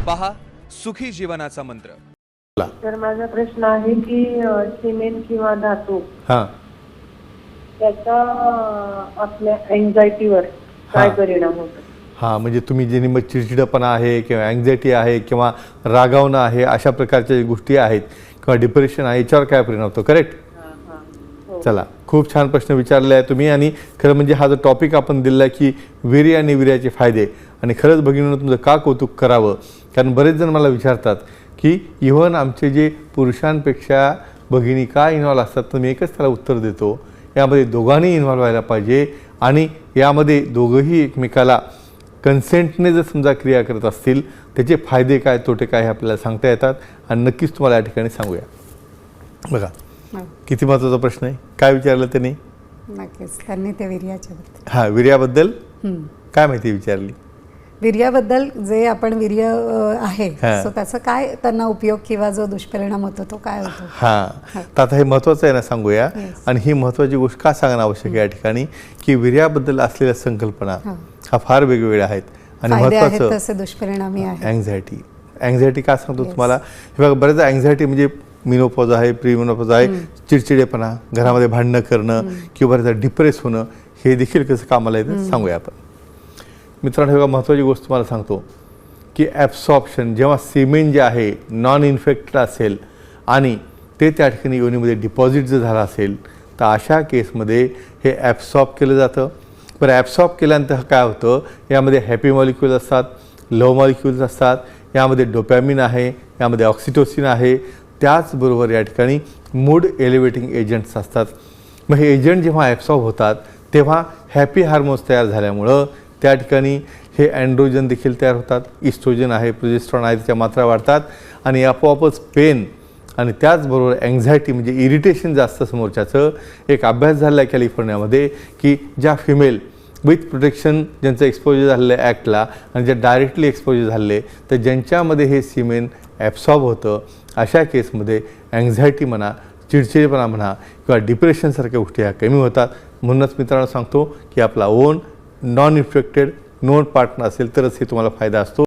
पहा सुखी जीवनाचा मंत्र। तर माझा प्रश्न आहे की सिमेंट किंवा धातू हां त्याचा आपल्या अँक्झायटीवर काय परिणाम होतो? हां म्हणजे तुम्ही जे मग चिडचिडपणा आहे किंवा अँक्झायटी आहे किंवा रागावणं आहे अशा प्रकारच्या गोष्टी आहेत किंवा डिप्रेशन आहे याच्यावर काय परिणाम होतो, करेक्ट? चला, खूप छान प्रश्न विचारले आहे तुम्ही। आणि खरं म्हणजे हा जो टॉपिक आपण दिला आहे की वीर्य आणि वीर्याचे फायदे, आणि खरंच भगिनींनो तुमचं का कौतुक करावं, कारण बरेच जण मला विचारतात की इव्हन आमचे जे पुरुषांपेक्षा भगिनी का इन्व्हॉल्व असतात, तर मी एकच त्याला उत्तर देतो, यामध्ये दोघांनी इन्व्हॉल्व व्हायला पाहिजे आणि यामध्ये दोघंही एकमेकाला कन्सेंटने जर समजा क्रिया करत असतील त्याचे फायदे काय तोटे काय हे आपल्याला सांगता येतात आणि नक्कीच तुम्हाला या ठिकाणी सांगूया। बघा किती महत्त्वाचा प्रश्न आहे, काय विचारलं त्यांनी? नक्कीच त्यांनी ते वीर्याच्याबद्दल हां वीर्याबद्दल काय माहिती विचारली? वीर्याबद्दल जे आपण वीर्य आहे हां. सो त्याचा काय त्यांना उपयोग किंवा जो दुष्परिणाम होतो तो काय होतो? हां तर आता हे महत्त्वाचं आहे ना, सांगूया। आणि ही महत्त्वाची गोष्ट का सांगणं आवश्यक आहे या ठठिकाणी की वीर्याबद्दल असलेल्या संकल्पना हा फार वेगवेगळ्या आहेत आणि महत्त्वाचं तसे दुष्परिणामही आहेत। अँक्झायटी का सांगतो तुम्हाला, हे बघा बरेच अँक्झायटी म्हणजे मिनोपॉज आहे, प्रीमिनोपॉज आहे, चिडचिडेपणा, घरामध्ये भांडणं करणं किंवा बरेच डिप्रेस होणं, हे देखील कसं कामाला येतं सांगूया आपण। मित्रांनो, हे बघा महत्त्वाची गोष्ट तुम्हाला सांगतो की ॲब्सॉर्प्शन, जेव्हा सिमेंट जे आहे नॉन इन्फेक्टेड असेल आणि ते त्या ठिकाणी योनीमध्ये डिपॉझिट जर झालं असेल तर अशा केसमध्ये हे ॲब्सॉर्ब केलं जातं। बरं, ॲब्सॉर्ब केल्यानंतर काय होतं, यामध्ये हॅपी मॉलिक्यूल्स असतात, लव मॉलिक्यूल्स असतात, यामध्ये डोपॅमिन आहे, यामध्ये ऑक्सिटोसिन आहे, त्याचबरोबर या ठिकाणी मूड एलिव्हेटिंग एजंट्स असतात। मग हे एजंट जेव्हा ॲब्सॉर्ब होतात तेव्हा हॅपी हार्मोन्स तयार झाल्यामुळं त्या ठिकाणी हे अँड्रोजन देखील तयार होतात, इस्ट्रोजन आहे, प्रोजेस्टेरॉन आहे, त्याच्या मात्रा वाढतात आणि आपोआपच पेन आणि त्याचबरोबर अँक्झायटी म्हणजे इरिटेशन जास्त समोरच्याचं। एक अभ्यास झाला आहे कॅलिफोर्नियामध्ये की ज्या फिमेल विथ प्रोटेक्शन ज्यांचं एक्सपोजर झालेलं आहे ॲक्टला आणि ज्या डायरेक्टली एक्सपोजर झाले तर ज्यांच्यामध्ये हे सिमेन ॲब्सॉर्ब होतं अशा केसमध्ये अँक्झायटी म्हणा, चिडचिडेपणा म्हणा किंवा डिप्रेशनसारख्या गोष्टी ह्या कमी होतात। म्हणूनच मित्रांनो सांगतो की आपला on non infected non partner असेल तरच हे तुम्हाला फायदा असतो।